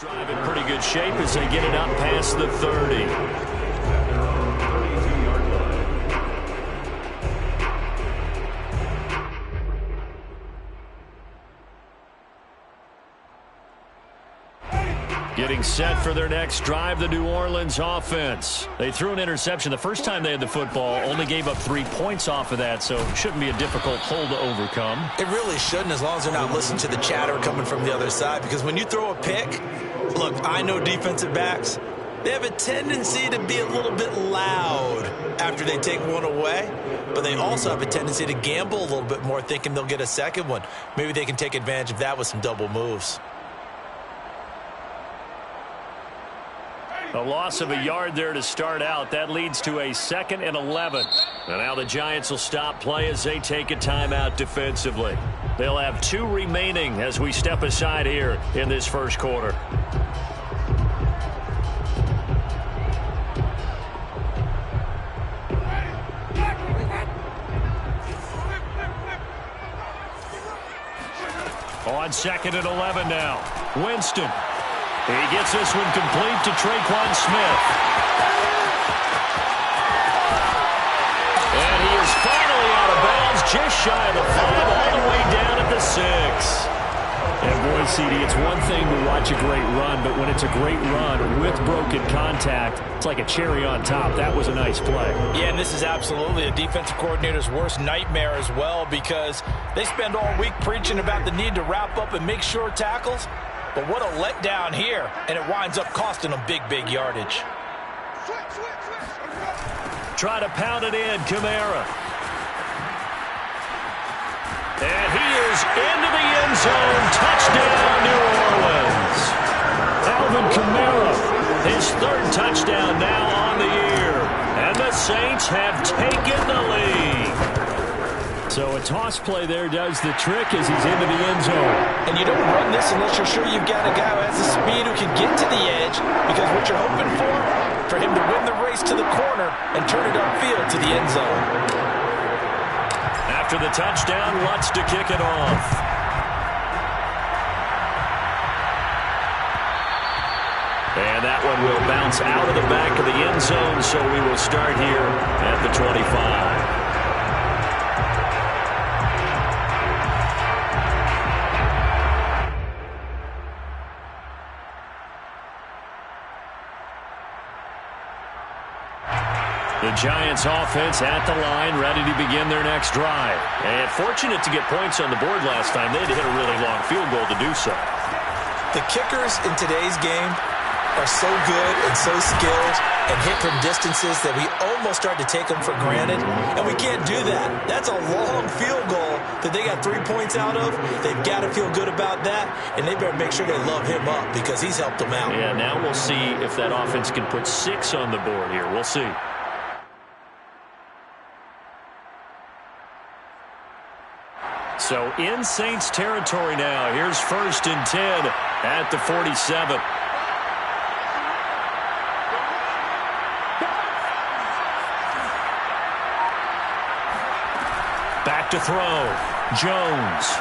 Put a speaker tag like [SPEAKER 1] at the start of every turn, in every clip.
[SPEAKER 1] Drive in pretty good shape as they get it up past the 30. Getting set for their next drive, the New Orleans offense. They threw an interception the first time they had the football, only gave up 3 points off of that, so it shouldn't be a difficult hole to overcome.
[SPEAKER 2] It really shouldn't, as long as they're not listening to the chatter coming from the other side, because when you throw a pick, look, I know defensive backs, they have a tendency to be a little bit loud after they take one away, but they also have a tendency to gamble a little bit more, thinking they'll get a second one. Maybe they can take advantage of that with some double moves.
[SPEAKER 1] A loss of a yard there to start out. That leads to a 2nd and 11. And now the Giants will stop play as they take a timeout defensively. They'll have 2 remaining as we step aside here in this first quarter. On 2nd and 11 now. Winston. He gets this one complete to Traquan Smith. And he is finally out of bounds, just shy of the 5, all the way down at the 6. And boy, CD, it's one thing to watch a great run, but when it's a great run with broken contact, it's like a cherry on top. That was a nice play.
[SPEAKER 2] Yeah, and this is absolutely a defensive coordinator's worst nightmare as well, because they spend all week preaching about the need to wrap up and make short tackles. But what a letdown here, and it winds up costing them big yardage.
[SPEAKER 1] Try to pound it in, Kamara. And he is into the end zone. Touchdown, New Orleans. Alvin Kamara, his 3rd touchdown now on the year. And the Saints have taken the lead. So a toss play there does the trick as he's into the end zone.
[SPEAKER 2] And you don't run this unless you're sure you've got a guy who has the speed who can get to the edge, because what you're hoping for him to win the race to the corner and turn it upfield to the end zone.
[SPEAKER 1] After the touchdown, Lutz to kick it off. And that one will bounce out of the back of the end zone, so we will start here at the 25. The Giants offense at the line, ready to begin their next drive. And fortunate to get points on the board last time. They had to hit a really long field goal to do so.
[SPEAKER 2] The kickers in today's game are so good and so skilled and hit from distances that we almost start to take them for granted. And we can't do that. That's a long field goal that they got 3 points out of. They've got to feel good about that. And they better make sure they love him up, because he's helped them out.
[SPEAKER 1] Yeah, now we'll see if that offense can put 6 on the board here. We'll see. So in Saints territory now. Here's 1st and 10 at the 47. Back to throw. Jones.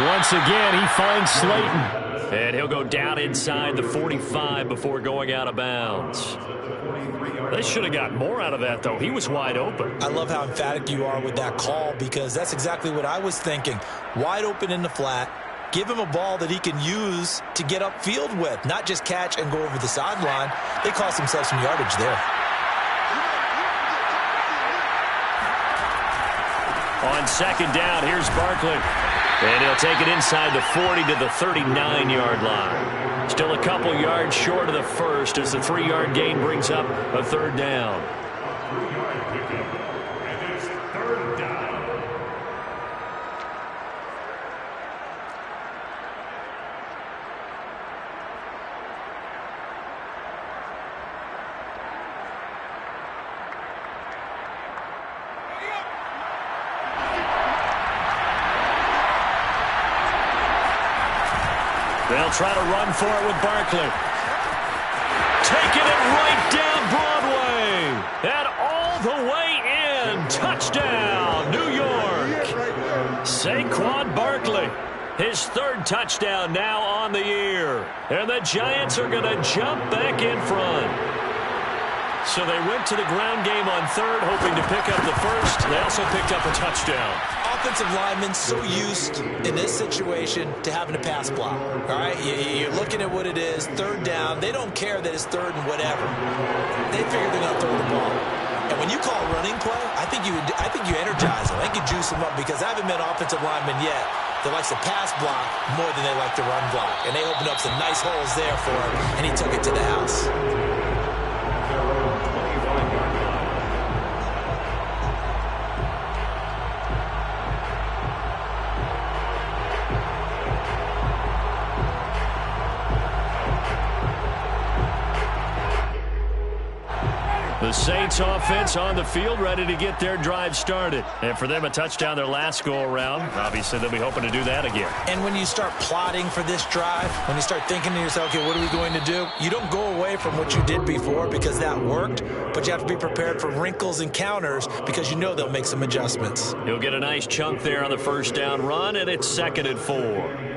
[SPEAKER 1] Once again, he finds Slayton. And he'll go down inside the 45 before going out of bounds. They should have got more out of that, though. He was wide open.
[SPEAKER 2] I love how emphatic you are with that call, because that's exactly what I was thinking. Wide open in the flat. Give him a ball that he can use to get upfield with, not just catch and go over the sideline. They cost themselves some yardage there.
[SPEAKER 1] On 2nd down, here's Barkley. And he'll take it inside the 40 to the 39-yard line. Still a couple yards short of the first as the 3-yard gain brings up a 3rd down. They'll try to run for it with Barkley. Taking it right down Broadway. And all the way in. Touchdown, New York. Saquon Barkley. His third touchdown now on the year. And the Giants are going to jump back in front. So they went to the ground game on third, hoping to pick up the first. They also picked up a touchdown.
[SPEAKER 2] Offensive linemen so used in this situation to having a pass block. All right, you're looking at what it is, third down. They don't care that it's third and whatever. They figure they're going to throw the ball. And when you call a running play, I think you energize them. I think you juice them up because I haven't met offensive linemen yet that likes to pass block more than they like to run block. And they opened up some nice holes there for him, and he took it to the house.
[SPEAKER 1] The Saints offense on the field, ready to get their drive started. And for them, a touchdown their last go-around. Obviously, they'll be hoping to do that again.
[SPEAKER 2] And when you start plotting for this drive, when you start thinking to yourself, okay, what are we going to do? You don't go away from what you did before because that worked, but you have to be prepared for wrinkles and counters because you know they'll make some adjustments.
[SPEAKER 1] He'll get a nice chunk there on the first down run, and it's 2nd and 4.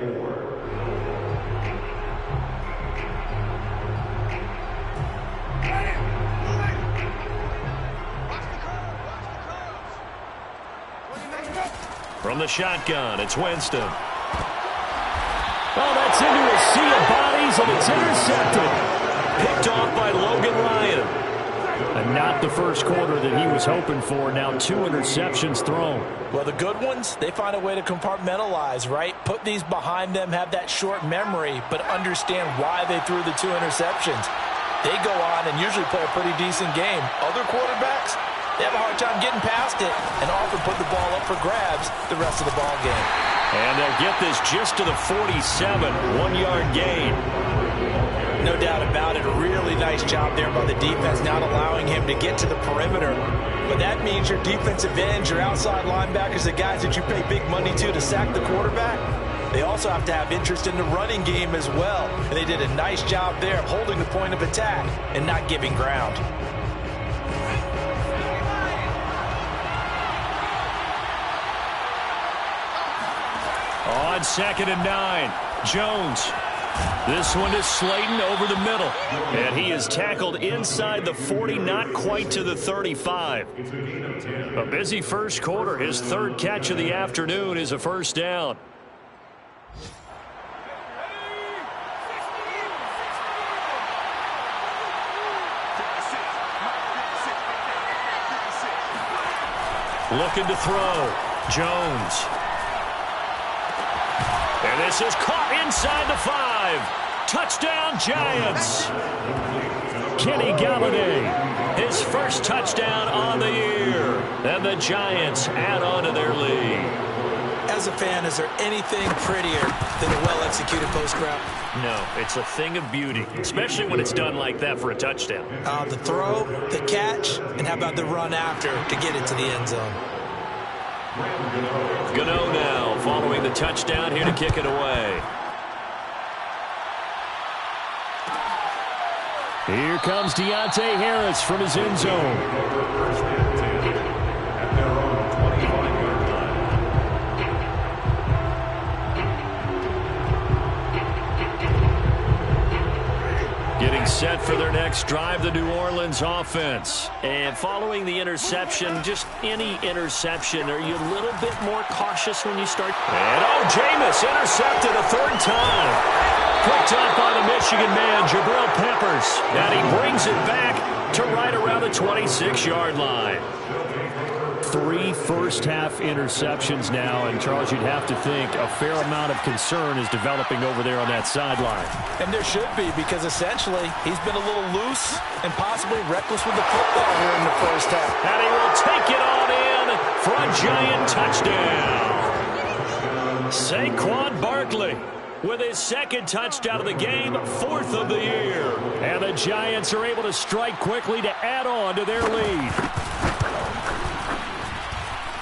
[SPEAKER 1] From the shotgun, it's Winston. Oh, that's into a sea of bodies, and it's intercepted. Picked off by Logan Ryan. And not the first quarter that he was hoping for. Now 2 interceptions thrown.
[SPEAKER 2] Well, the good ones, they find a way to compartmentalize, right? Put these behind them, have that short memory, but understand why they threw the 2 interceptions. They go on and usually play a pretty decent game. Other quarterbacks, they have a hard time getting past it and often put the ball up for grabs the rest of the ball game.
[SPEAKER 1] And they'll get this just to the 47, 1-yard gain.
[SPEAKER 2] No doubt about it. A really nice job there by the defense, not allowing him to get to the perimeter. But that means your defensive ends, your outside linebackers, the guys that you pay big money to sack the quarterback, they also have to have interest in the running game as well. And they did a nice job there of holding the point of attack and not giving ground.
[SPEAKER 1] On 2nd and 9, Jones. This one is Slayton over the middle. And he is tackled inside the 40, not quite to the 35. A busy first quarter. His 3rd catch of the afternoon is a first down. Looking to throw. Jones. And this is caught inside the 5. Touchdown, Giants. Kenny Galladay, his first touchdown on the year. And the Giants add on to their lead.
[SPEAKER 2] As a fan, is there anything prettier than a well-executed post route?
[SPEAKER 1] No, it's a thing of beauty, especially when it's done like that for a touchdown.
[SPEAKER 2] The throw, the catch, and how about the run after to get it to the end zone?
[SPEAKER 1] Gano now following the touchdown here to kick it away. Here comes Deontay Harris from his end zone. Getting set for their next drive, the New Orleans offense. And following the interception, just any interception, are you a little bit more cautious when you start? And Jameis intercepted a 3rd time. Picked up by the Michigan man, Jabril Peppers. And he brings it back to right around the 26-yard line. 3 first-half interceptions now, and Charles, you'd have to think a fair amount of concern is developing over there on that sideline.
[SPEAKER 2] And there should be, because essentially he's been a little loose and possibly reckless with the football here in the first half.
[SPEAKER 1] And he will take it on in for a Giant touchdown. Saquon Barkley with his 2nd touchdown of the game, 4th of the year. And the Giants are able to strike quickly to add on to their lead.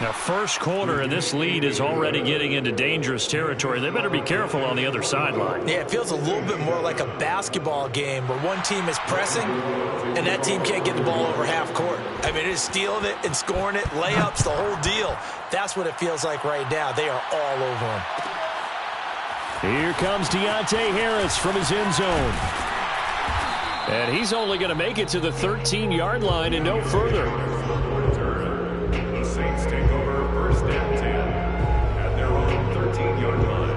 [SPEAKER 1] Now, first quarter, and this lead is already getting into dangerous territory. They better be careful on the other sideline.
[SPEAKER 2] Yeah, it feels a little bit more like a basketball game where one team is pressing and that team can't get the ball over half court. I mean, it is stealing it and scoring it, layups, the whole deal. That's what it feels like right now. They are all over them.
[SPEAKER 1] Here comes Deontay Harris from his end zone. And he's only going to make it to the 13-yard line and no further.
[SPEAKER 3] The Saints take over first and 10 at their own 13-yard line.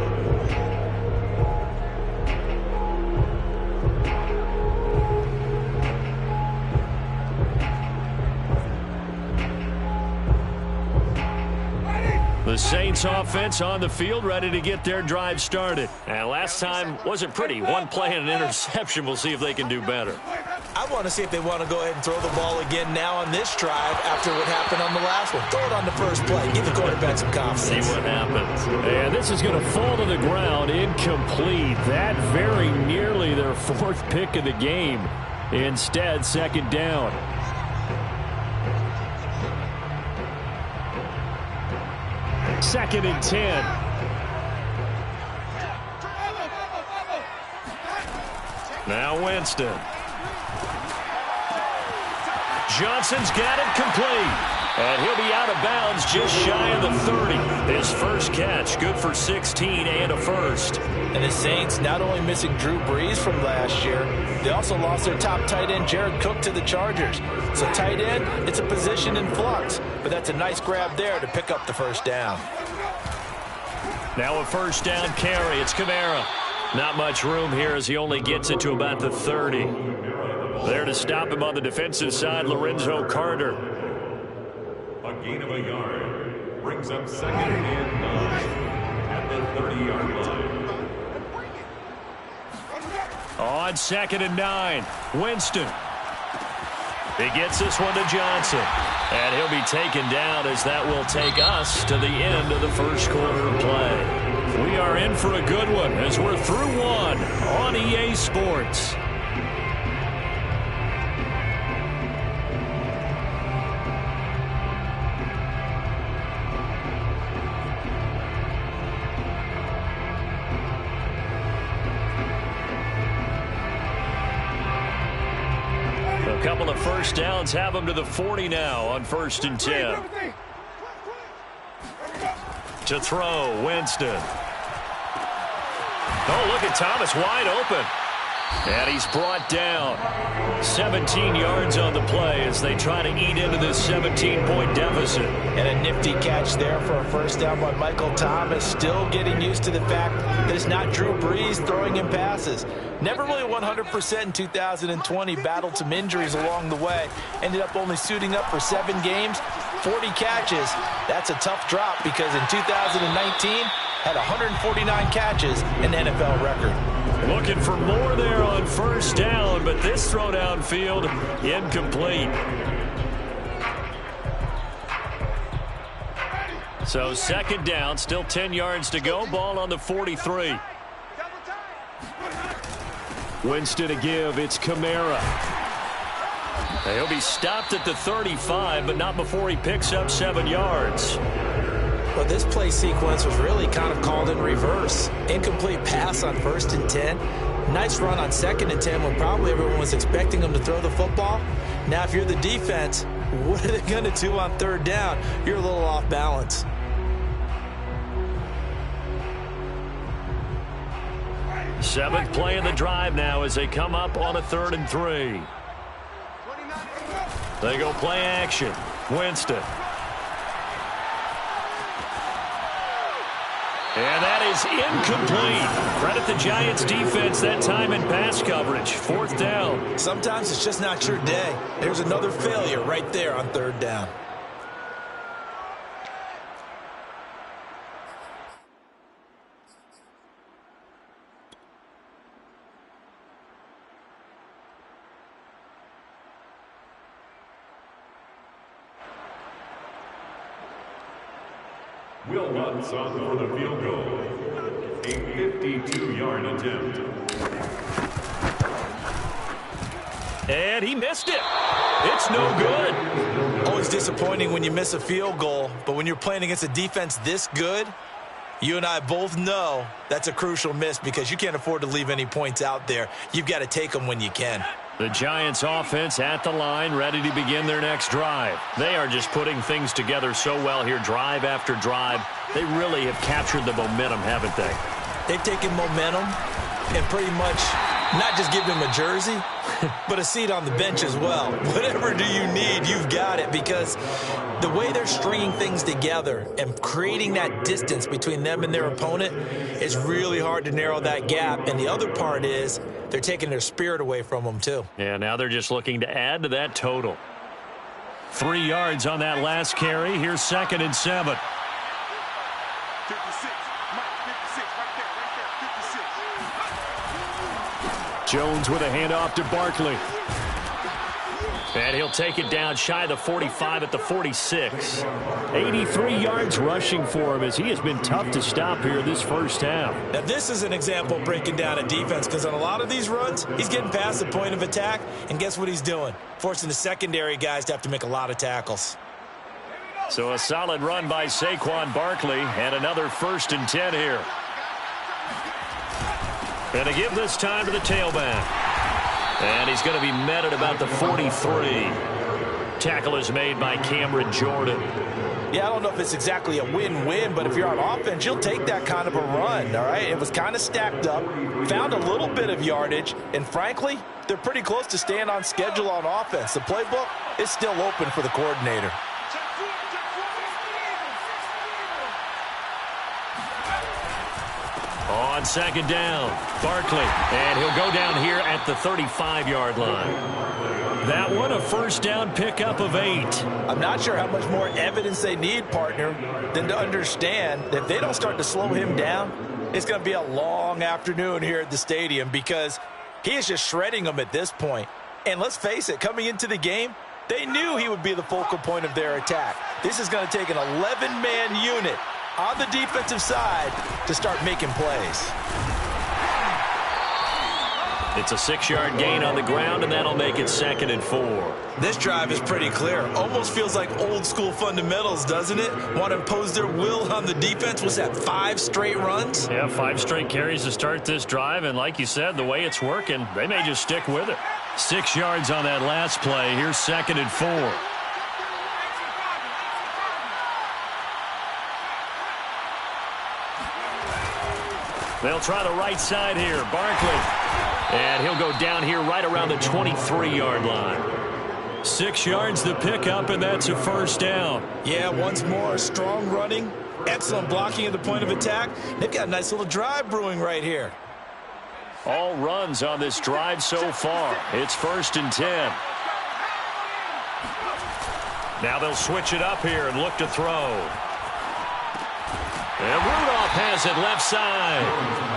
[SPEAKER 1] The Saints offense on the field, ready to get their drive started. And last time wasn't pretty. One play and an interception. We'll see if they can do better.
[SPEAKER 2] I want to see if they want to go ahead and throw the ball again now on this drive after what happened on the last one. Throw it on the first play. Give the quarterback some confidence.
[SPEAKER 1] See what happens. And this is going to fall to the ground incomplete. That very nearly their fourth pick of the game. Instead, second down. Second and 10. Now Winston. Johnson's got it complete. And he'll be out of bounds just shy of the 30. His first catch, good for 16 and a first.
[SPEAKER 2] And the Saints not only missing Drew Brees from last year, they also lost their top tight end, Jared Cook, to the Chargers. So tight end, it's a position in flux. But that's a nice grab there to pick up the first down.
[SPEAKER 1] Now a first down carry. It's Kamara. Not much room here as he only gets it to about the 30. There to stop him on the defensive side, Lorenzo Carter.
[SPEAKER 3] A gain of a yard brings up second and 9 at the 30-yard line.
[SPEAKER 1] On second and 9, Winston. He gets this one to Johnson. And he'll be taken down as that will take us to the end of the first quarter of play. We are in for a good one as we're through one on EA Sports. A couple of first downs have them to the 40 now on first and 10. To throw, Winston. Oh, look at Thomas wide open. And he's brought down. 17 yards on the play as they try to eat into this 17-point deficit.
[SPEAKER 2] And a nifty catch there for a first down by Michael Thomas. Still getting used to the fact that it's not Drew Brees throwing him passes. Never really 100% in 2020. Battled some injuries along the way. Ended up only suiting up for 7 games, 40 catches. That's a tough drop because in 2019 had 149 catches, an NFL record.
[SPEAKER 1] Looking for more there on first down, but this throw downfield incomplete. So second down, still 10 yards to go. Ball on the 43. Winston to give. It's Kamara. He'll be stopped at the 35, but not before he picks up 7 yards.
[SPEAKER 2] Well, this play sequence was really kind of called in reverse. Incomplete pass on first and 10. Nice run on second and 10 when probably everyone was expecting them to throw the football. Now, if you're the defense, what are they going to do on third down? You're a little off balance.
[SPEAKER 1] Seventh play of the drive now as they come up on a 3rd and 3. They go play action. Winston. And that is incomplete. Credit the Giants defense that time in pass coverage. 4th down.
[SPEAKER 2] Sometimes it's just not your day. There's another failure right there on 3rd down.
[SPEAKER 3] Will Lutz on for the field goal. A 52-yard attempt.
[SPEAKER 1] And he missed it. It's no good.
[SPEAKER 2] Always disappointing when you miss a field goal, but when you're playing against a defense this good, you and I both know that's a crucial miss because you can't afford to leave any points out there. You've got to take them when you can.
[SPEAKER 1] The Giants offense at the line, ready to begin their next drive. They are just putting things together so well here, drive after drive. They really have captured the momentum, haven't they?
[SPEAKER 2] They've taken momentum and pretty much not just given him a jersey, but a seat on the bench as well. Whatever do you need, you've got it, because the way they're stringing things together and creating that distance between them and their opponent is really hard to narrow that gap. And the other part is they're taking their spirit away from them too.
[SPEAKER 1] Yeah, now they're just looking to add to that total. 3 yards on that last carry. Here's 2nd and 7.
[SPEAKER 3] 56, Mike, 56, right there, 56.
[SPEAKER 1] Jones with a handoff to Barkley. And he'll take it down shy of the 45 at the 46. 83 yards rushing for him as he has been tough to stop here this first half.
[SPEAKER 2] Now, this is an example of breaking down a defense, because on a lot of these runs, he's getting past the point of attack, and guess what he's doing? Forcing the secondary guys to have to make a lot of tackles.
[SPEAKER 1] So a solid run by Saquon Barkley, and another 1st and 10 here. And to give this time to the tailback. And he's going to be met at about the 43. Tackle is made by Cameron Jordan.
[SPEAKER 2] Yeah, I don't know if it's exactly a win-win, but if you're on offense, you'll take that kind of a run, all right? It was kind of stacked up, found a little bit of yardage, and frankly, they're pretty close to staying on schedule on offense. The playbook is still open for the coordinator.
[SPEAKER 1] On 2nd down, Barkley, and he'll go down here at the 35-yard line. That one, a 1st down pickup of 8.
[SPEAKER 2] I'm not sure how much more evidence they need, partner, than to understand that if they don't start to slow him down, it's going to be a long afternoon here at the stadium, because he is just shredding them at this point. And let's face it, coming into the game, they knew he would be the focal point of their attack. This is going to take an 11-man unit on the defensive side to start making plays.
[SPEAKER 1] It's a 6-yard gain on the ground, and that'll make it 2nd and 4.
[SPEAKER 2] This drive is pretty clear. Almost feels like old school fundamentals, doesn't it? Want to impose their will on the defense. Was that 5 straight runs?
[SPEAKER 1] Yeah, 5 straight carries to start this drive, and like you said, the way it's working, they may just stick with it. 6 yards on that last play. Here's 2nd and 4. They'll try the right side here. Barkley. And he'll go down here right around the 23-yard line. 6 yards the pickup, and that's a 1st down.
[SPEAKER 2] Yeah, once more, strong running, excellent blocking at the point of attack. They've got a nice little drive brewing right here.
[SPEAKER 1] All runs on this drive so far. It's 1st and 10. Now they'll switch it up here and look to throw. And Rudolph has it left side.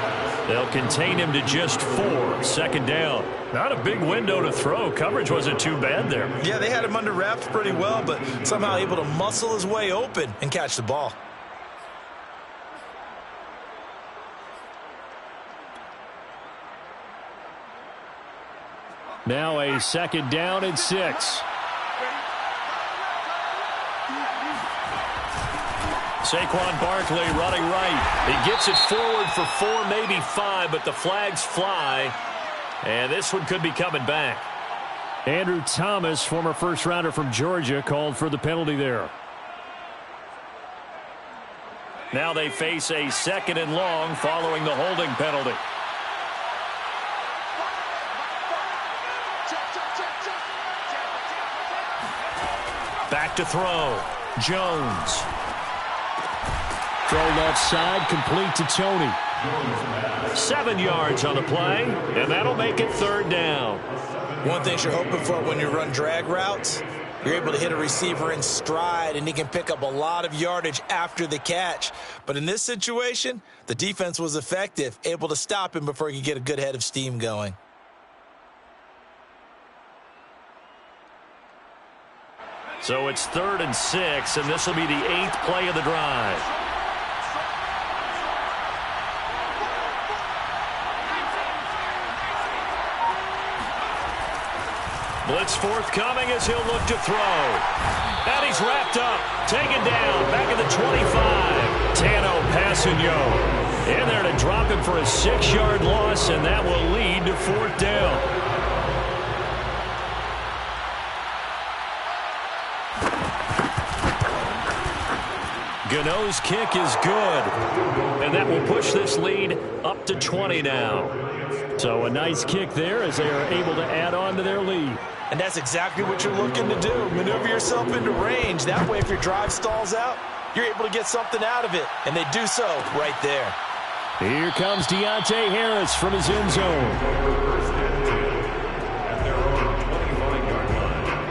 [SPEAKER 1] They'll contain him to just 4. 2nd down. Not a big window to throw. Coverage wasn't too bad there.
[SPEAKER 2] Yeah, they had him under wraps pretty well, but somehow able to muscle his way open and catch the ball.
[SPEAKER 1] Now a 2nd down and 6. Saquon Barkley running right. He gets it forward for 4, maybe 5, but the flags fly. And this one could be coming back. Andrew Thomas, former first-rounder from Georgia, called for the penalty there. Now they face a 2nd and long following the holding penalty. Back to throw. Jones. Throw left side, complete to Tony. 7 yards on the play, and that'll make it 3rd down.
[SPEAKER 2] One thing you're hoping for when you run drag routes, you're able to hit a receiver in stride, and he can pick up a lot of yardage after the catch. But in this situation, the defense was effective, able to stop him before he could get a good head of steam going.
[SPEAKER 1] So it's 3rd and 6, and this will be the 8th play of the drive. Blitz forthcoming as he'll look to throw. And he's wrapped up. Taken down. Back at the 25. Tano Passigno in there to drop him for a 6-yard loss, and that will lead to 4th down. Gano's kick is good. And that will push this lead up to 20 now. So a nice kick there as they are able to add on to their lead.
[SPEAKER 2] And that's exactly what you're looking to do. Maneuver yourself into range. That way, if your drive stalls out, you're able to get something out of it. And they do so right there.
[SPEAKER 1] Here comes Deontay Harris from his end zone.
[SPEAKER 3] First and 10 at their own 25-yard line.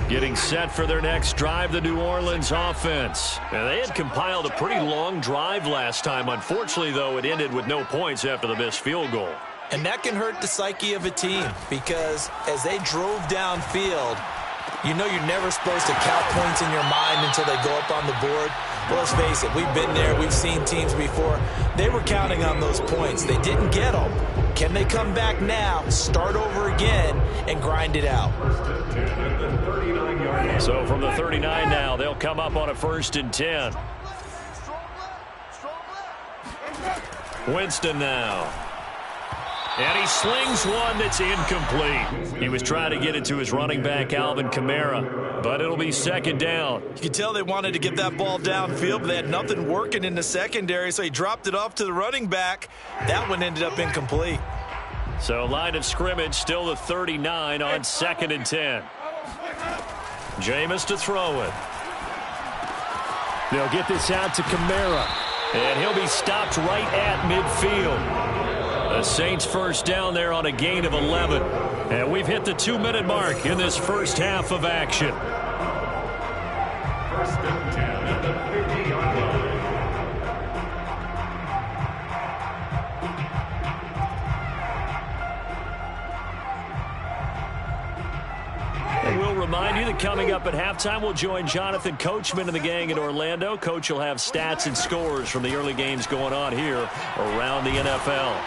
[SPEAKER 1] Getting set for their next drive, the New Orleans offense. Now, they had compiled a pretty long drive last time. Unfortunately, though, it ended with no points after the missed field goal.
[SPEAKER 2] And that can hurt the psyche of a team because as they drove downfield, you know you're never supposed to count points in your mind until they go up on the board. Well, let's face it, we've been there. We've seen teams before. They were counting on those points. They didn't get them. Can they come back now, start over again, and grind it out?
[SPEAKER 1] So from the 39 now, they'll come up on a 1st and 10. Winston now. And he slings one that's incomplete. He was trying to get it to his running back, Alvin Kamara, but it'll be 2nd down.
[SPEAKER 2] You could tell they wanted to get that ball downfield, but they had nothing working in the secondary, so he dropped it off to the running back. That one ended up incomplete.
[SPEAKER 1] So line of scrimmage still the 39 on 2nd and 10. Jameis to throw it. They'll get this out to Kamara, and he'll be stopped right at midfield. The Saints 1st down there on a gain of 11. And we've hit the 2-minute mark in this first half of action.
[SPEAKER 3] 1st and 10 at the 50-yard line.
[SPEAKER 1] And we'll remind you that coming up at halftime, we'll join Jonathan Coachman and the gang in Orlando. Coach will have stats and scores from the early games going on here around the NFL.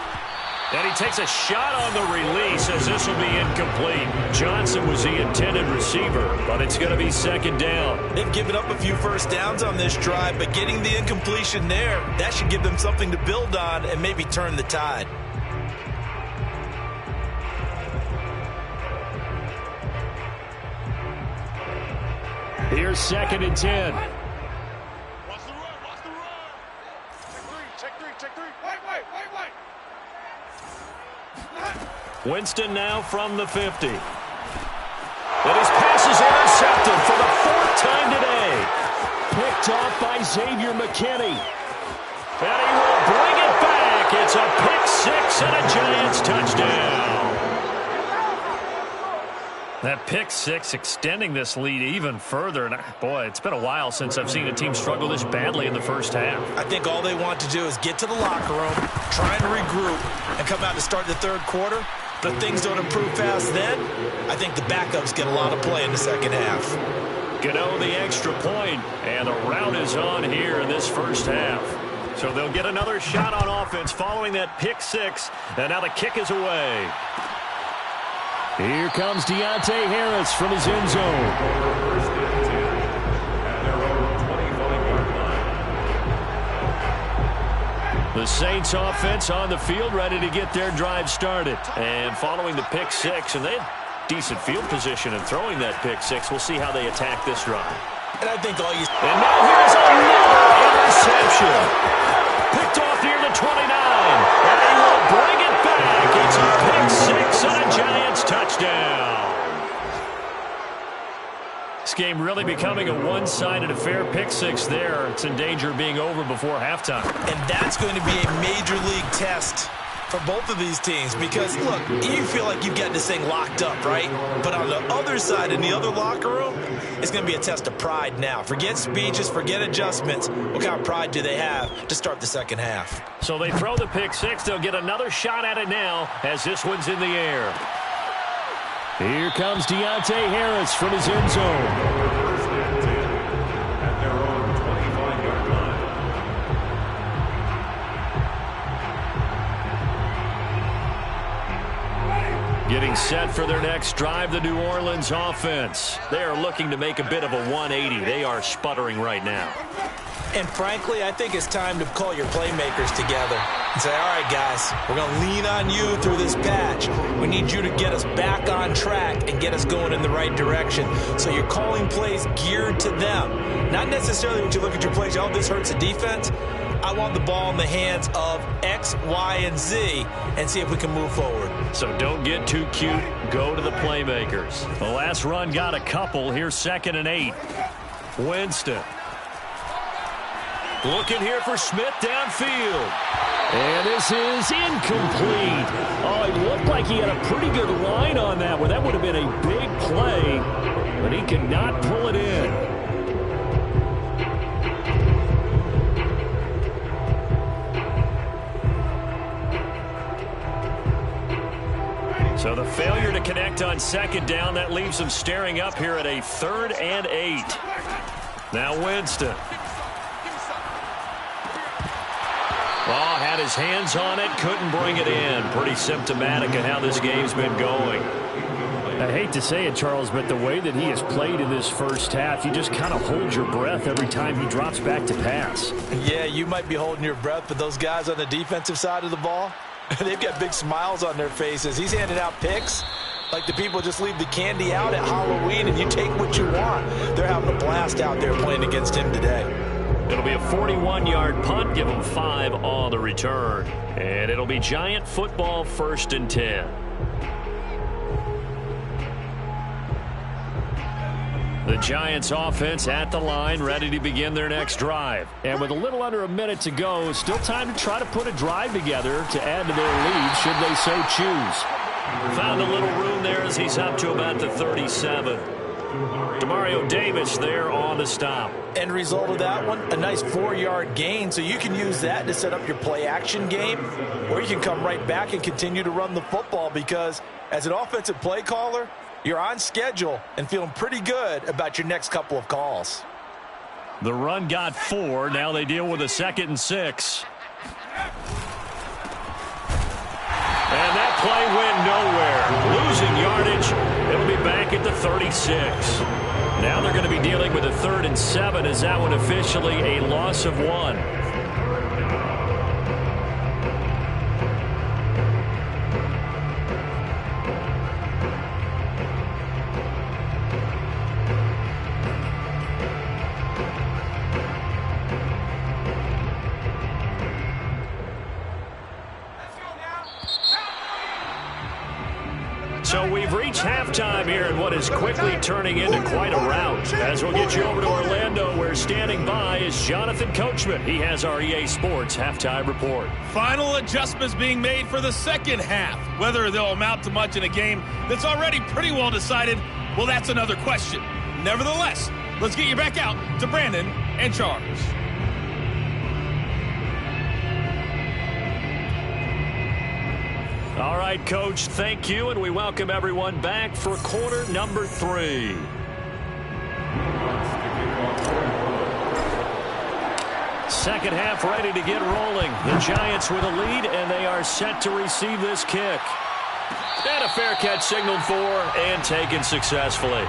[SPEAKER 1] And he takes a shot on the release as this will be incomplete. Johnson was the intended receiver, but it's going to be 2nd down.
[SPEAKER 2] They've given up a few first downs on this drive, but getting the incompletion there, that should give them something to build on and maybe turn the tide.
[SPEAKER 1] Here's 2nd and 10.
[SPEAKER 4] Watch the run, watch the run. Check three. Wait.
[SPEAKER 1] Winston now from the 50. And his pass is intercepted for the 4th time today. Picked off by Xavier McKinney. And he will bring it back. It's a pick 6 and a Giants touchdown. That pick 6 extending this lead even further. And boy, it's been a while since I've seen a team struggle this badly in the first half.
[SPEAKER 2] I think all they want to do is get to the locker room, try and regroup, and come out to start the 3rd quarter. But if things don't improve fast then, I think the backups get a lot of play in the 2nd half.
[SPEAKER 1] Gano the extra point, and the route is on here in this first half. So they'll get another shot on offense following that pick 6, and now the kick is away. Here comes Deontay Harris from his end zone.
[SPEAKER 3] 1st and 10 at their own 25-yard line.
[SPEAKER 1] The Saints offense on the field, ready to get their drive started. And following the pick 6, and they had decent field position in throwing that pick 6. We'll see how they attack this drive.
[SPEAKER 2] And I think all you...
[SPEAKER 1] And now here's another interception. Picked off near the 29. And they will bring it back. It's a pick 6 and a Giants touchdown. This game really becoming a one-sided affair. Pick 6 there. It's in danger of being over before halftime.
[SPEAKER 2] And that's going to be a major league test for both of these teams because, look, you feel like you've got this thing locked up, right? But on the other side, in the other locker room, it's going to be a test of pride now. Forget speeches, forget adjustments. What kind of pride do they have to start the 2nd half?
[SPEAKER 1] So they throw the pick 6. They'll get another shot at it now as this one's in the air. Here comes Deontay Harris from his end zone.
[SPEAKER 3] 1st and 10 at their own 25-yard line.
[SPEAKER 1] Getting set for their next drive, the New Orleans offense. They are looking to make a bit of a 180. They are sputtering right now.
[SPEAKER 2] And frankly, I think it's time to call your playmakers together and say, all right, guys, we're going to lean on you through this patch. We need you to get us back on track and get us going in the right direction. So you're calling plays geared to them. Not necessarily when you look at your plays, oh, this hurts the defense. I want the ball in the hands of X, Y, and Z and see if we can move forward.
[SPEAKER 1] So don't get too cute. Go to the playmakers. The last run got a couple. Here's 2nd and 8. Winston. Looking here for Smith downfield. And this is incomplete. Oh, it looked like he had a pretty good line on that one. That would have been a big play, but he could not pull it in. So the failure to connect on 2nd down, that leaves them staring up here at a 3rd and 8. Now Winston. Oh, had his hands on it, couldn't bring it in. Pretty symptomatic of how this game's been going.
[SPEAKER 5] I hate to say it, Charles, but the way that he has played in this first half, you just kind of hold your breath every time he drops back to pass.
[SPEAKER 2] Yeah, you might be holding your breath, but those guys on the defensive side of the ball, they've got big smiles on their faces. He's handing out picks like the people just leave the candy out at Halloween and you take what you want. They're having a blast out there playing against him today.
[SPEAKER 1] It'll be a 41-yard punt. Give them 5 on the return. And it'll be Giant football, 1st and 10. The Giants offense at the line, ready to begin their next drive. And with a little under a minute to go, still time to try to put a drive together to add to their lead should they so choose. Found a little room there as he's up to about the 37. Demario Davis there on the stop.
[SPEAKER 2] End result of that one, a nice 4-yard gain, so you can use that to set up your play-action game, or you can come right back and continue to run the football because as an offensive play caller, you're on schedule and feeling pretty good about your next couple of calls.
[SPEAKER 1] The run got 4. Now they deal with a 2nd and 6. And that play went nowhere. Losing yardage. It'll be back at the 36. Now they're going to be dealing with a 3rd and 7 as that one officially a loss of 1. So we've reached halftime here in what is quickly turning into quite a rout. As we'll get you over to Orlando, where standing by is Jonathan Coachman. He has our EA Sports halftime report.
[SPEAKER 6] Final adjustments being made for the second half. Whether they'll amount to much in a game that's already pretty well decided, well, that's another question. Nevertheless, let's get you back out to Brandon and Charles.
[SPEAKER 1] All right, Coach, thank you, and we welcome everyone back for quarter number 3. Second half ready to get rolling. The Giants with a lead, and they are set to receive this kick. And a fair catch signaled for and taken successfully.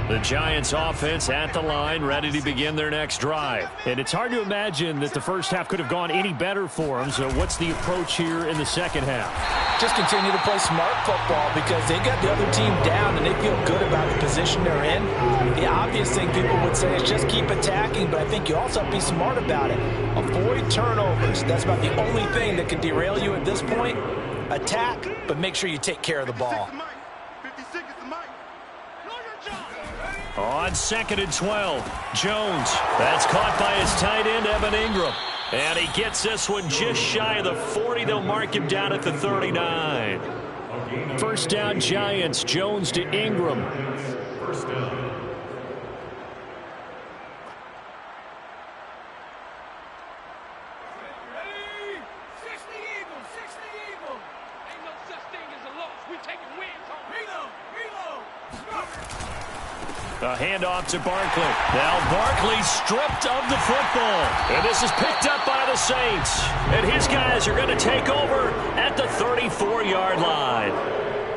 [SPEAKER 1] The Giants offense at the line, ready to begin their next drive.
[SPEAKER 5] And it's hard to imagine that the first half could have gone any better for them. So what's the approach here in the second half?
[SPEAKER 2] Just continue to play smart football because they got the other team down and they feel good about the position they're in. The obvious thing people would say is just keep attacking, but I think you also have to be smart about it. Avoid turnovers. That's about the only thing that can derail you at this point. Attack, but make sure you take care of the ball.
[SPEAKER 1] On 2nd and 12, Jones. That's caught by his tight end, Evan Ingram. And he gets this one just shy of the 40. They'll mark him down at the 39. First down, Giants. Jones to Ingram.
[SPEAKER 3] First down.
[SPEAKER 1] A handoff to Barkley. Now Barkley stripped of the football. And this is picked up by the Saints. And his guys are going to take over at the 34-yard line.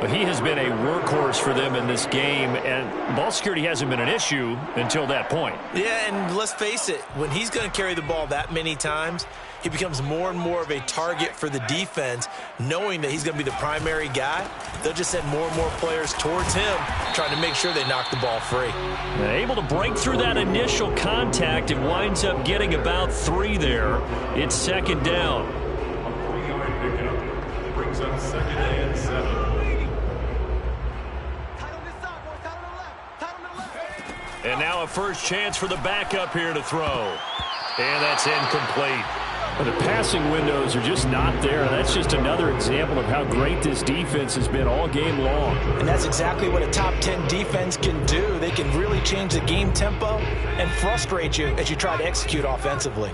[SPEAKER 1] But he has been a workhorse for them in this game, and ball security hasn't been an issue until that point.
[SPEAKER 2] Yeah, and let's face it, when he's going to carry the ball that many times, he becomes more and more of a target for the defense, knowing that he's going to be the primary guy. They'll just send more and more players towards him, trying to make sure they knock the ball free.
[SPEAKER 1] Able to break through that initial contact and winds up getting about 3 there. It's 2nd down.
[SPEAKER 3] A 3-yard pickup brings up 2nd and 7.
[SPEAKER 1] And now a first chance for the backup here to throw. And that's incomplete.
[SPEAKER 5] But the passing windows are just not there. That's just another example of how great this defense has been all game long.
[SPEAKER 2] And that's exactly what a top 10 defense can do. They can really change the game tempo and frustrate you as you try to execute offensively.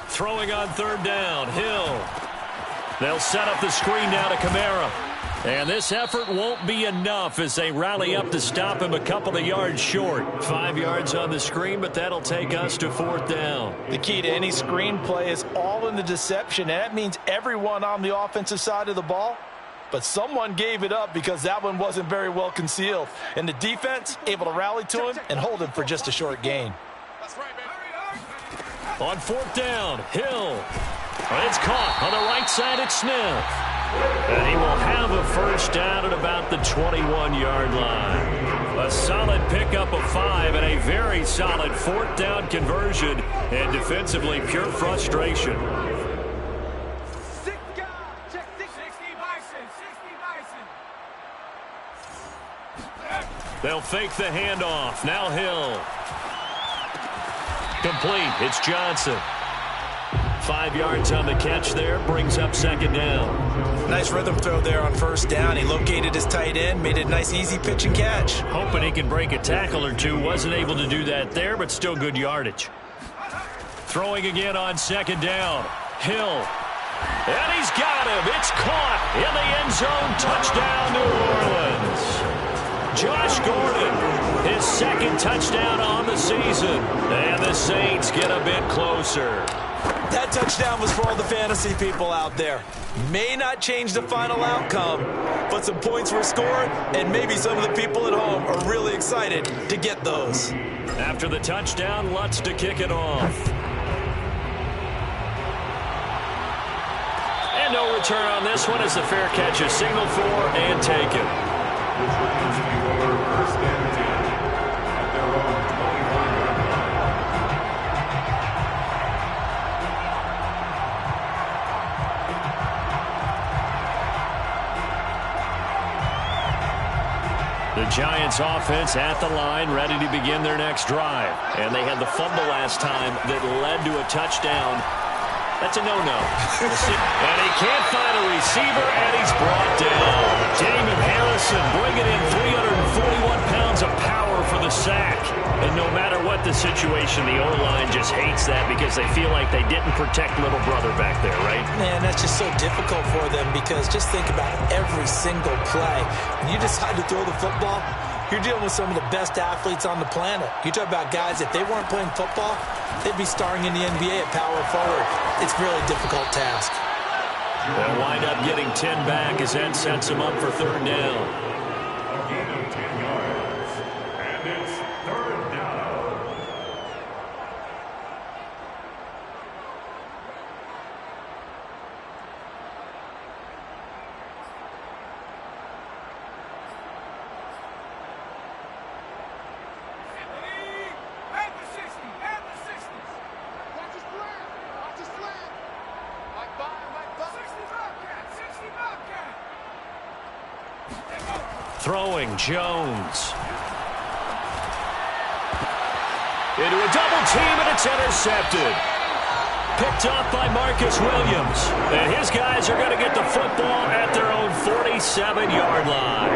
[SPEAKER 1] Throwing on 3rd down, Hill. They'll set up the screen now to Kamara. And this effort won't be enough as they rally up to stop him a couple of yards short. 5 yards on the screen, but that'll take us to 4th down.
[SPEAKER 2] The key to any screen play is all in the deception, and that means everyone on the offensive side of the ball. But someone gave it up because that one wasn't very well concealed. And the defense able to rally to him and hold him for just a short gain.
[SPEAKER 1] On 4th down, Hill. It's caught on the right side at Smith. And he will have a first down at about the 21-yard line. A solid pickup of 5 and a very solid 4th down conversion. And defensively, pure frustration. They'll fake the handoff. Now Hill. Complete. It's Johnson. 5 yards on the catch there. Brings up 2nd down.
[SPEAKER 2] Nice rhythm throw there on 1st down. He located his tight end, made it a nice easy pitch and catch.
[SPEAKER 1] Hoping he can break a tackle or two. Wasn't able to do that there, but still good yardage. Throwing again on 2nd down. Hill. And he's got him. It's caught in the end zone. Touchdown, New Orleans. Josh Gordon, his 2nd touchdown on the season. And the Saints get a bit closer.
[SPEAKER 2] That touchdown was for all the fantasy people out there. May not change the final outcome, but some points were scored, and maybe some of the people at home are really excited to get those.
[SPEAKER 1] After the touchdown, Lutz to kick it off. And no return on this one as the fair catch is signaled for and taken.
[SPEAKER 3] The Giants take over 1st and 10 at their own 21-yard line.
[SPEAKER 1] The Giants offense at the line, ready to begin their next drive. And they had the fumble last time that led to a touchdown. That's a no-no. And he can't find a receiver, and he's brought down. Damon Harrison bringing in 341 pounds of power for the sack. And no matter what the situation, the O-line just hates that because they feel like they didn't protect little brother back there, right?
[SPEAKER 2] Man, that's just so difficult for them because just think about every single play. When you decide to throw the football, you're dealing with some of the best athletes on the planet. You talk about guys, if they weren't playing football, they'd be starring in the NBA at power forward. It's a really difficult task.
[SPEAKER 1] They'll wind up getting 10 back as that sets them up for 3rd down.
[SPEAKER 3] A gain of 10 yards. And it's 3rd down.
[SPEAKER 1] Throwing Jones. Into a double team, and it's intercepted. Picked up by Marcus Williams. And his guys are going to get the football at their own 47-yard line.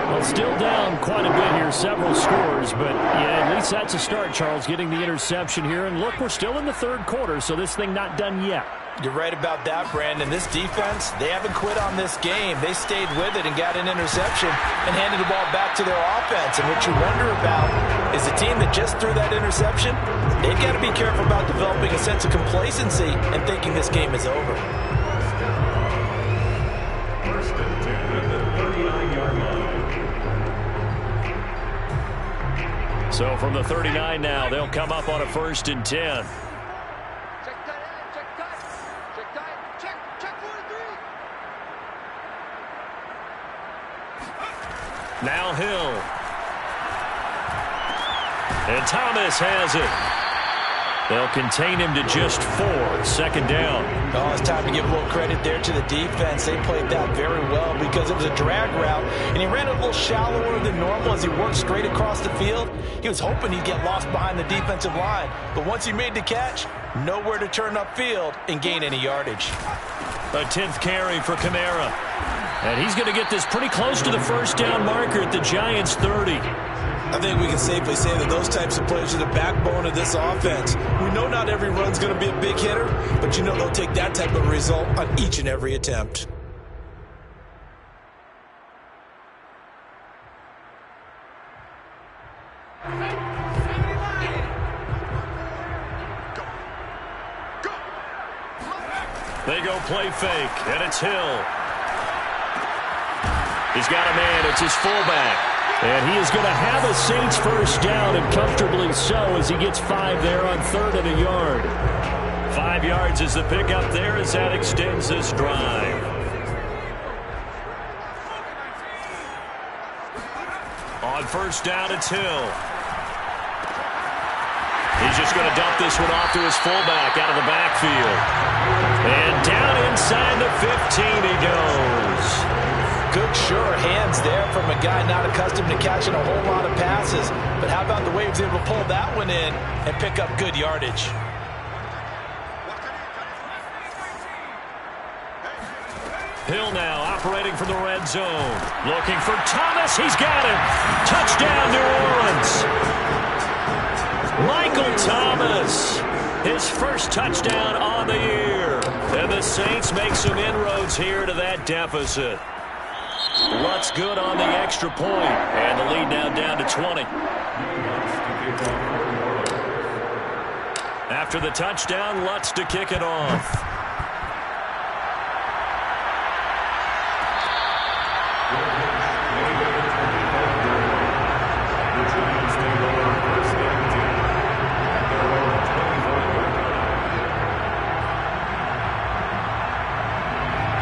[SPEAKER 5] Well, still down quite a bit here, several scores, but yeah, at least that's a start, Charles, getting the interception here. And look, we're still in the third quarter, so this thing not done yet.
[SPEAKER 2] You're right about that, Brandon. This defense, they haven't quit on this game. They stayed with it and got an interception and handed the ball back to their offense. And what you wonder about is the team that just threw that interception, they've got to be careful about developing a sense of complacency and thinking this game is over.
[SPEAKER 3] First and 10 at the 39-yard line.
[SPEAKER 1] So from the 39 now, they'll come up on a 1st and 10. Now Hill. And Thomas has it. They'll contain him to just 4. 2nd down.
[SPEAKER 2] Oh, it's time to give a little credit there to the defense. They played that very well because it was a drag route, and he ran a little shallower than normal as he worked straight across the field. He was hoping he'd get lost behind the defensive line, but once he made the catch, nowhere to turn upfield and gain any yardage.
[SPEAKER 1] A 10th carry for Kamara. And he's going to get this pretty close to the 1st down marker at the Giants' 30.
[SPEAKER 2] I think we can safely say that those types of plays are the backbone of this offense. We know not every run's going to be a big hitter, but you know they'll take that type of result on each and every attempt.
[SPEAKER 1] They go play fake, and it's Hill. He's got a man. It's his fullback.
[SPEAKER 5] And he is going to have a Saints 1st down, and comfortably so, as he gets 5 there on 3rd and a yard.
[SPEAKER 1] 5 yards is the pickup there as that extends this drive. On 1st down, it's Hill. He's just going to dump this one off to his fullback out of the backfield. And down inside the 15 he goes.
[SPEAKER 2] Good, sure hands there from a guy not accustomed to catching a whole lot of passes. But how about the way he was able to pull that one in and pick up good yardage?
[SPEAKER 1] Hill now operating from the red zone. Looking for Thomas. He's got it. Touchdown, New Orleans. Michael Thomas. His 1st touchdown on the year. And the Saints make some inroads here to that deficit. Lutz good on the extra point, and the lead now down to 20. After the touchdown, Lutz to kick it off.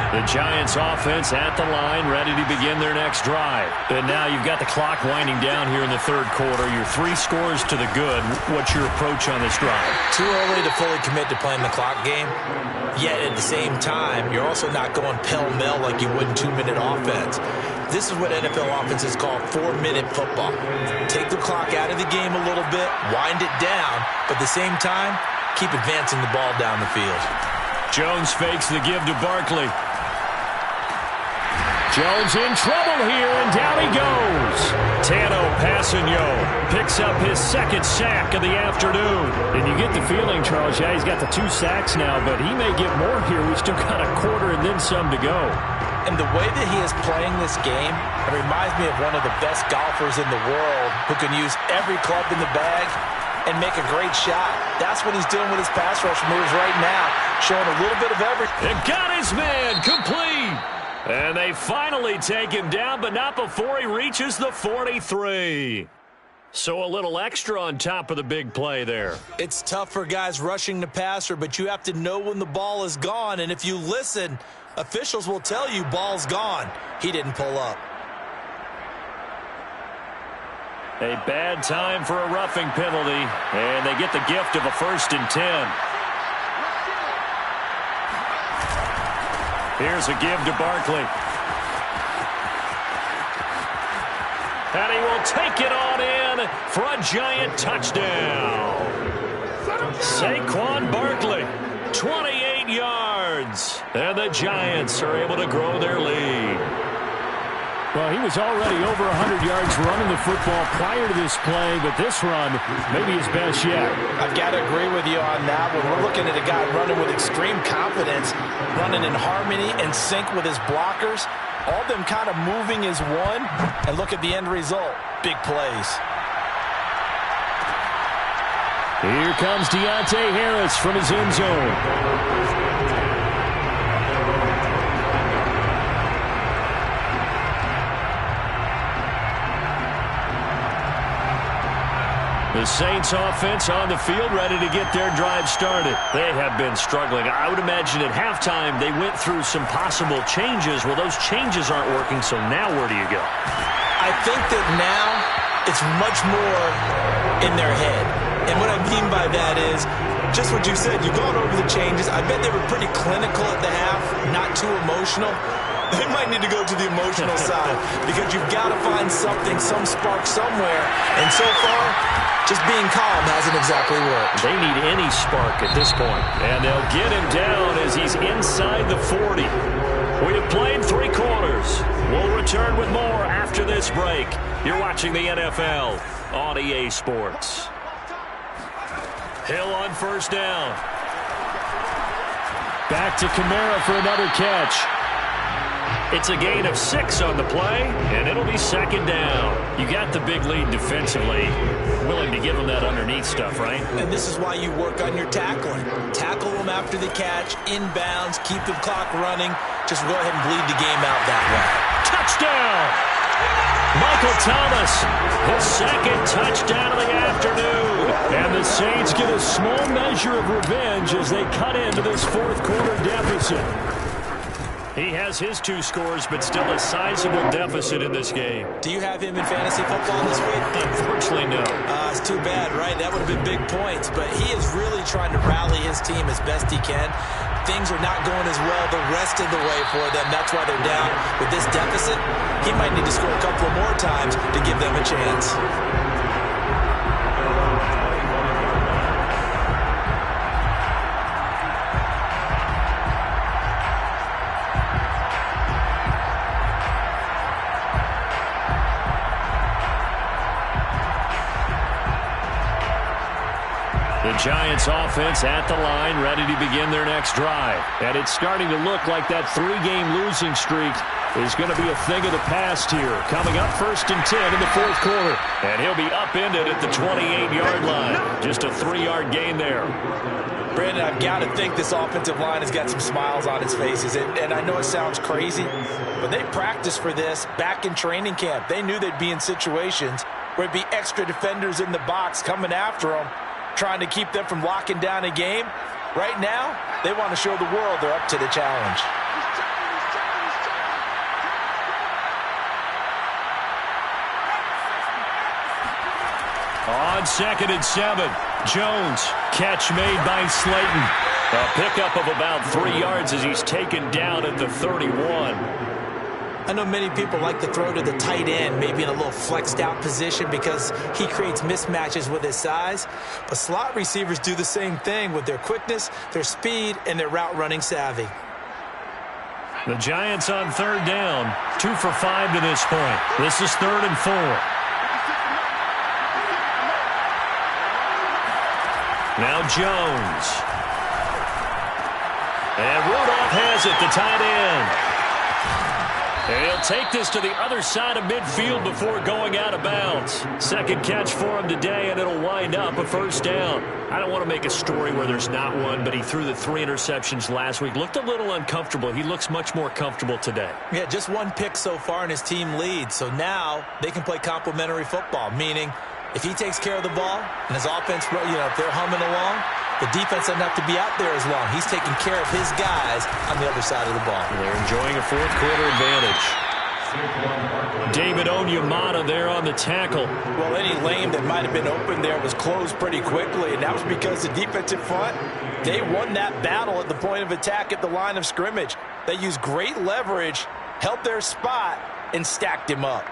[SPEAKER 1] The Giants offense at the line, ready to begin their next drive. And now you've got the clock winding down here in the 3rd quarter. Your 3 scores to the good. What's your approach on this drive?
[SPEAKER 2] Too early to fully commit to playing the clock game. Yet at the same time, you're also not going pell-mell like you would in 2-minute offense. This is what NFL offenses call 4-minute football. Take the clock out of the game a little bit, wind it down, but at the same time, keep advancing the ball down the field.
[SPEAKER 1] Jones fakes the give to Barkley. Jones in trouble here, and down he goes. Tano Passanio picks up his 2nd sack of the afternoon.
[SPEAKER 5] And you get the feeling, Charles, yeah, he's got the 2 sacks now, but he may get more here. We've still got a quarter and then some to go.
[SPEAKER 2] And the way that he is playing this game, it reminds me of one of the best golfers in the world who can use every club in the bag and make a great shot. That's what he's doing with his pass rush moves right now, showing a little bit of everything.
[SPEAKER 1] And got his man complete. And they finally take him down, but not before he reaches the 43. So a little extra on top of the big play there.
[SPEAKER 2] It's tough for guys rushing the passer, but you have to know when the ball is gone. And if you listen, officials will tell you ball's gone. He didn't pull up.
[SPEAKER 1] A bad time for a roughing penalty, and they get the gift of a 1st and 10. Here's a give to Barkley. And he will take it on in for a giant touchdown. Saquon Barkley, 28 yards. And the Giants are able to grow their lead.
[SPEAKER 5] Well, he was already over 100 yards running the football prior to this play, but this run may be his best yet.
[SPEAKER 2] I've got to agree with you on that one. We're looking at a guy running with extreme confidence, running in harmony and sync with his blockers. All of them kind of moving as one, and look at the end result. Big plays.
[SPEAKER 5] Here comes Deontay Harris from his end zone.
[SPEAKER 1] The Saints offense on the field ready to get their drive started. They have been struggling. I would imagine at halftime they went through some possible changes. Well, those changes aren't working, so now where do you go?
[SPEAKER 2] I think that now it's much more in their head. And what I mean by that is just what you said. You've gone over the changes. I bet they were pretty clinical at the half, not too emotional. They might need to go to the emotional side because you've got to find something, some spark somewhere. And so far, just being calm hasn't exactly worked.
[SPEAKER 1] They need any spark at this point. And they'll get him down as he's inside the 40. We have played 3 quarters. We'll return with more after this break. You're watching the NFL on EA Sports. Hill on first down.
[SPEAKER 5] Back to Kamara for another catch.
[SPEAKER 1] It's a gain of 6 on the play, and it'll be second down. You got the big lead defensively. Willing to give them that underneath stuff, right?
[SPEAKER 2] And this is why you work on your tackling. Tackle them after the catch, inbounds, keep the clock running. Just go ahead and bleed the game out that way.
[SPEAKER 1] Touchdown! Michael Thomas, his second touchdown of the afternoon.
[SPEAKER 5] And the Saints get a small measure of revenge as they cut into this fourth quarter deficit.
[SPEAKER 1] He has his 2 scores, but still a sizable deficit in this game.
[SPEAKER 2] Do you have him in fantasy football this week?
[SPEAKER 1] Unfortunately, no.
[SPEAKER 2] It's too bad, right? That would have been big points, but he is really trying to rally his team as best he can. Things are not going as well the rest of the way for them. That's why they're down with this deficit. He might need to score a couple of more times to give them a chance.
[SPEAKER 1] The Giants offense at the line, ready to begin their next drive. And it's starting to look like that 3-game losing streak is going to be a thing of the past here. Coming up 1st and 10 in the fourth quarter. And he'll be upended at the 28-yard line. Just a 3-yard gain there.
[SPEAKER 2] Brandon, I've got to think this offensive line has got some smiles on its faces. And I know it sounds crazy, but they practiced for this back in training camp. They knew they'd be in situations where it'd be extra defenders in the box coming after them, trying to keep them from locking down a game. Right now, they want to show the world they're up to the challenge.
[SPEAKER 1] On 2nd and 7, Jones, catch made by Slayton. A pickup of about 3 yards as he's taken down at the 31.
[SPEAKER 2] I know many people like to throw to the tight end, maybe in a little flexed out position because he creates mismatches with his size. But slot receivers do the same thing with their quickness, their speed, and their route running savvy.
[SPEAKER 1] The Giants on 3rd down, 2 for 5 to this point. This is 3rd and 4. Now Jones. And Rudolph has it, the tight end. And he'll take this to the other side of midfield before going out of bounds. Second catch for him today, and it'll wind up a 1st down. I don't want to make a story where there's not one, but he threw the 3 interceptions last week. Looked a little uncomfortable. He looks much more comfortable today.
[SPEAKER 2] Yeah, just 1 pick so far, and his team leads. So now they can play complementary football, meaning if he takes care of the ball and his offense, if they're humming along, the defense doesn't have to be out there as long. He's taking care of his guys on the other side of the ball.
[SPEAKER 1] They're enjoying a fourth quarter advantage. David Onyemata there on the tackle.
[SPEAKER 2] Well, any lane that might have been open there was closed pretty quickly, and that was because the defensive front, they won that battle at the point of attack at the line of scrimmage. They used great leverage, held their spot, and stacked him up.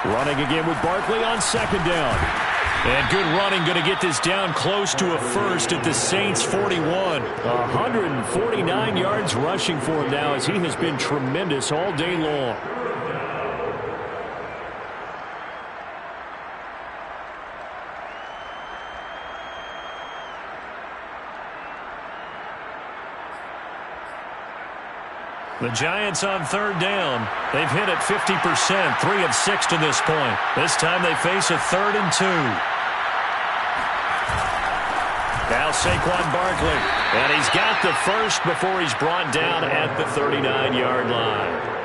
[SPEAKER 5] Running again with Barkley on second down. And good running, going to get this down close to a first at the Saints 41. 149 yards rushing for him now as he has been tremendous all day long. The Giants on third down. They've hit it 50%, 3 of 6 to this point. This time they face a 3rd and 2. Now Saquon Barkley. And he's got the first before he's brought down at the 39-yard line.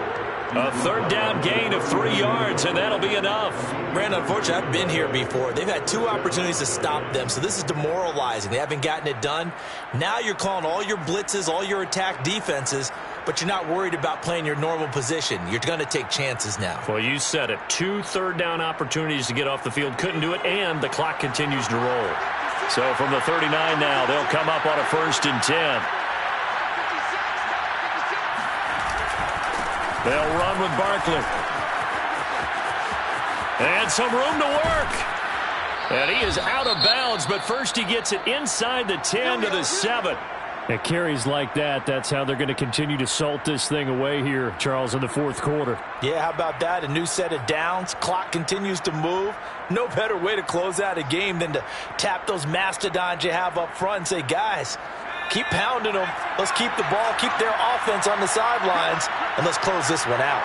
[SPEAKER 5] A 3rd down gain of 3 yards, and that'll be enough.
[SPEAKER 2] Brandon, unfortunately, I've been here before. They've had 2 opportunities to stop them, so this is demoralizing. They haven't gotten it done. Now you're calling all your blitzes, all your attack defenses, but you're not worried about playing your normal position. You're going to take chances now.
[SPEAKER 5] Well, you said it. 2 third-down opportunities to get off the field. Couldn't do it, and the clock continues to roll. So from the 39 now, they'll come up on a 1st and 10. They'll run with Barkley. And some room to work. And he is out of bounds, but first he gets it inside the 10 to the 7. At carries like that, that's how they're going to continue to salt this thing away here, Charles, in the 4th quarter.
[SPEAKER 2] Yeah, how about that? A new set of downs. Clock continues to move. No better way to close out a game than to tap those mastodons you have up front and say, guys, keep pounding them. Let's keep the ball, keep their offense on the sidelines, and let's close this one out.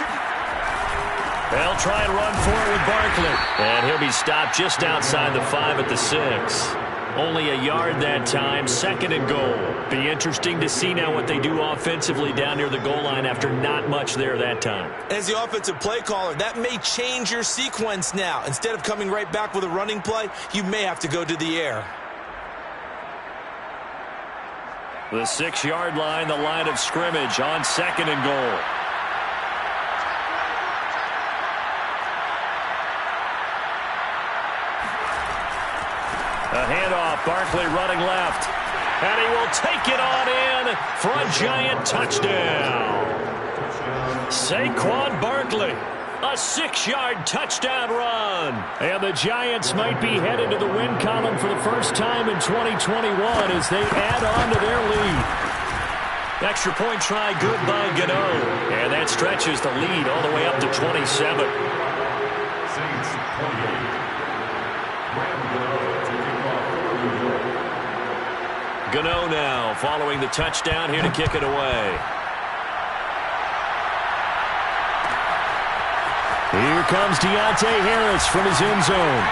[SPEAKER 5] They'll try and run forward with Barkley. And he'll be stopped just outside the 5 at the 6. Only a yard that time, 2nd and goal. Be interesting to see now what they do offensively down near the goal line after not much there that time.
[SPEAKER 2] As the offensive play caller, that may change your sequence now. Instead of coming right back with a running play, you may have to go to the air.
[SPEAKER 5] The 6-yard line, the line of scrimmage on 2nd and goal. A handoff, Barkley running left. And he will take it on in for a Giant touchdown. Saquon Barkley, a 6-yard touchdown run. And the Giants might be headed to the win column for the first time in 2021 as they add on to their lead. Extra point try good by Gano. And that stretches the lead all the way up to 27.
[SPEAKER 3] Saints 28.
[SPEAKER 5] Gano now following the touchdown here to kick it away. Here comes Deontay Harris from his end zone.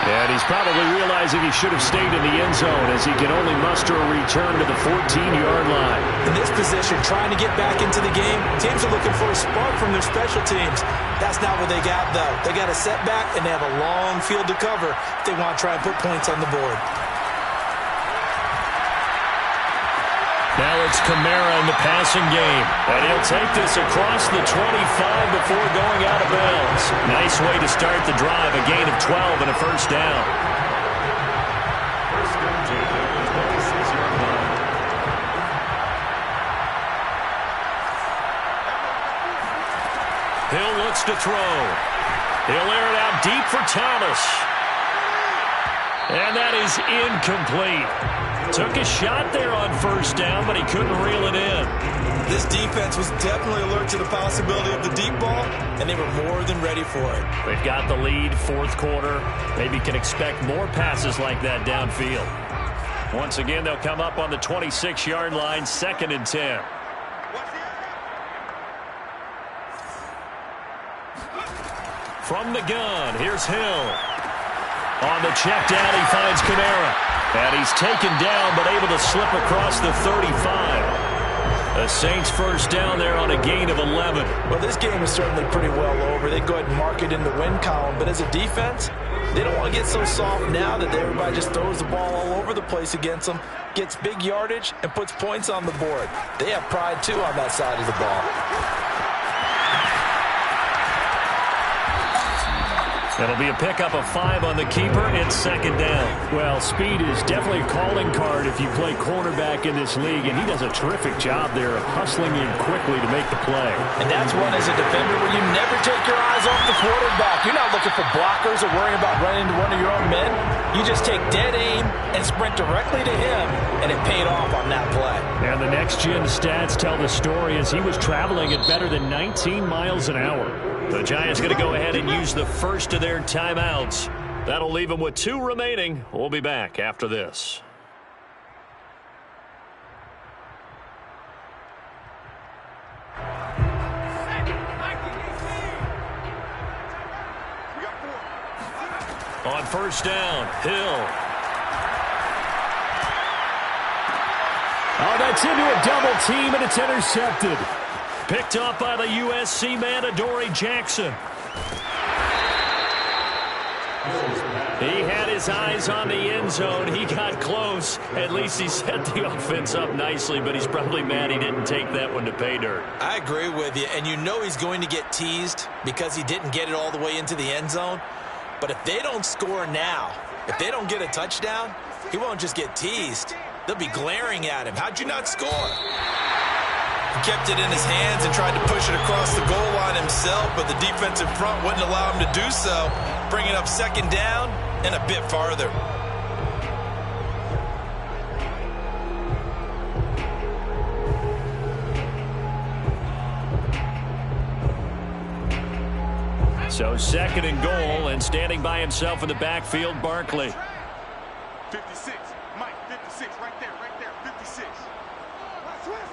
[SPEAKER 5] And he's probably realizing he should have stayed in the end zone as he can only muster a return to the 14-yard line.
[SPEAKER 2] In this position, trying to get back into the game, teams are looking for a spark from their special teams. That's not what they got, though. They got a setback, and they have a long field to cover if they want to try and put points on the board.
[SPEAKER 5] Now it's Kamara in the passing game. And he'll take this across the 25 before going out of bounds. Nice way to start the drive. A gain of 12 and a first down.
[SPEAKER 3] First down to the 26-yard line.
[SPEAKER 5] Hill looks to throw. He'll air it out deep for Thomas. And that is incomplete. Took a shot there on first down, but he couldn't reel it in.
[SPEAKER 2] This defense was definitely alert to the possibility of the deep ball, and they were more than ready for it.
[SPEAKER 5] They've got the lead, 4th quarter. Maybe can expect more passes like that downfield. Once again, they'll come up on the 26-yard line, 2nd and 10. From the gun, here's Hill. On the check down, he finds Kamara. And he's taken down, but able to slip across the 35. The Saints first down there on a gain of 11.
[SPEAKER 2] Well, this game is certainly pretty well over. They go ahead and mark it in the win column. But as a defense, they don't want to get so soft now that everybody just throws the ball all over the place against them, gets big yardage, and puts points on the board. They have pride, too, on that side of the ball.
[SPEAKER 5] It'll be a pickup of 5 on the keeper. It's second down. Well, speed is definitely a calling card if you play cornerback in this league, and he does a terrific job there of hustling in quickly to make the play.
[SPEAKER 2] And that's one as a defender where you never take your eyes off the quarterback. You're not looking for blockers or worrying about running into one of your own men. You just take dead aim and sprint directly to him, and it paid off on that play.
[SPEAKER 5] And the next-gen stats tell the story as he was traveling at better than 19 miles an hour. The Giants going to go ahead and use the first of their timeouts. That'll leave them with 2 remaining. We'll be back after this. On first down, Hill. Oh, that's into a double team, and it's intercepted. Picked up by the USC man, Adoree Jackson. He had his eyes on the end zone. He got close. At least he set the offense up nicely, but he's probably mad he didn't take that one to pay dirt.
[SPEAKER 2] I agree with you, and you know he's going to get teased because he didn't get it all the way into the end zone. But if they don't score now, if they don't get a touchdown, he won't just get teased. They'll be glaring at him. How'd you not score? He kept it in his hands and tried to push it across the goal line himself, but the defensive front wouldn't allow him to do so, bringing up second down and a bit farther.
[SPEAKER 5] So second and goal, and standing by himself in the backfield, Barkley.
[SPEAKER 4] 56, Mike, 56, right there, 56. Switch.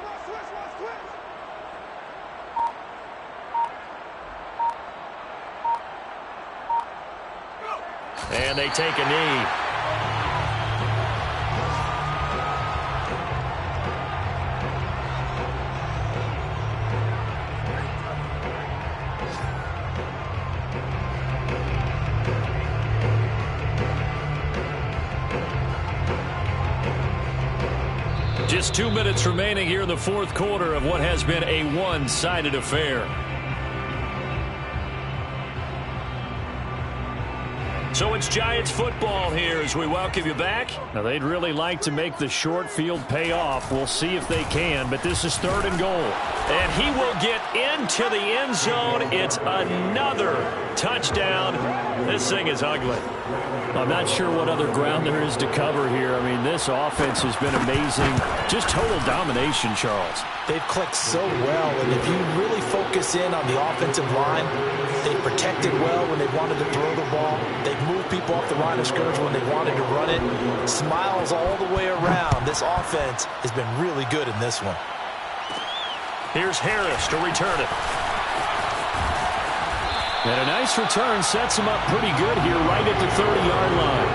[SPEAKER 5] And they take a knee. Just 2 minutes remaining here in the fourth quarter of what has been a one-sided affair. So it's Giants football here as we welcome you back. Now, they'd really like to make the short field pay off. We'll see if they can, but this is third and goal. And he will get into the end zone. It's another touchdown. This thing is ugly. I'm not sure what other ground there is to cover here. I mean, this offense has been amazing. Just total domination, Charles.
[SPEAKER 2] They've clicked so well, and if you really focus in on the offensive line, they've protected well when they wanted to throw the ball. They've moved people off the line of scrimmage when they wanted to run it. Smiles all the way around. This offense has been really good in this one.
[SPEAKER 5] Here's Harris to return it. And a nice return sets him up pretty good here right at the 30-yard line.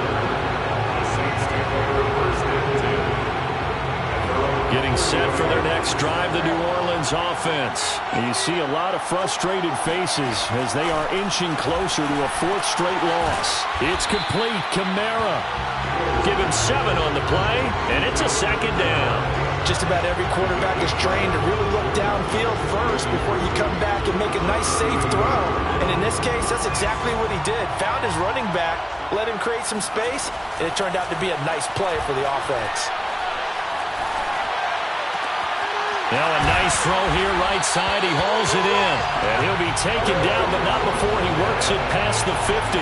[SPEAKER 5] Getting set for their next drive, the New Orleans offense. And you see a lot of frustrated faces as they are inching closer to a 4th straight loss. It's complete. Kamara. Give him 7 on the play, and it's a second down.
[SPEAKER 2] Just about every quarterback is trained to really look downfield first before you come back and make a nice, safe throw. And in this case, that's exactly what he did. Found his running back, let him create some space, and it turned out to be a nice play for the offense.
[SPEAKER 5] Now a nice throw here right side. He hauls it in. And he'll be taken down, but not before he works it past the 50.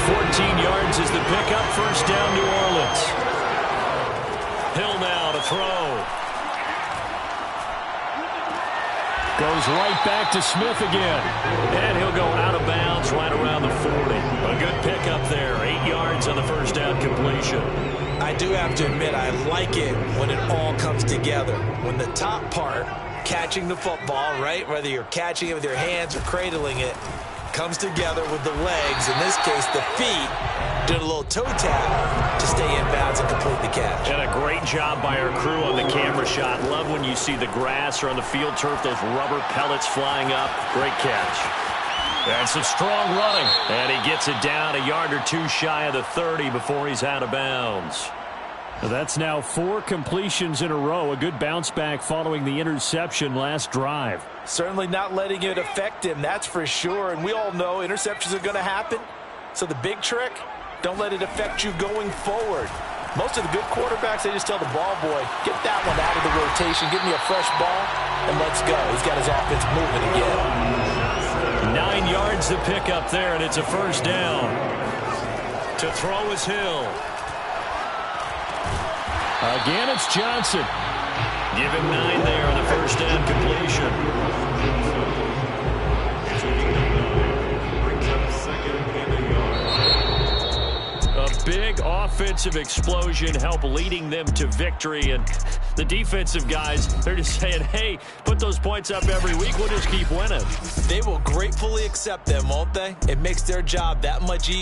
[SPEAKER 5] 14 yards is the pickup. First down, New Orleans. Hill now to throw. Goes right back to Smith again. And he'll go out of bounds right around the 40. A good pickup there. 8 yards on the first down completion.
[SPEAKER 2] I do have to admit, I like it when it all comes together. When the top part, catching the football, right, whether you're catching it with your hands or cradling it, comes together with the legs, in this case the feet, did a little toe tap to stay in bounds and complete the catch.
[SPEAKER 5] And a great job by our crew on the camera shot. Love when you see the grass or on the field turf, those rubber pellets flying up. Great catch. And some strong running. And he gets it down a yard or two shy of the 30 before he's out of bounds. That's now 4 completions in a row. A good bounce back following the interception last drive.
[SPEAKER 2] Certainly not letting it affect him, that's for sure. And we all know interceptions are going to happen. So the big trick, don't let it affect you going forward. Most of the good quarterbacks, they just tell the ball boy, get that one out of the rotation, give me a fresh ball, and let's go. He's got his offense moving again.
[SPEAKER 5] 9 yards to pick up there, and it's a first down. To throw is Hill. Again, it's Johnson. Give him 9 there on the first down completion.
[SPEAKER 3] Brings up second and a yard.
[SPEAKER 5] A big offensive explosion help leading them to victory. And the defensive guys, they're just saying, hey, put those points up every week. We'll just keep winning.
[SPEAKER 2] They will gratefully accept them, won't they? It makes their job that much easier.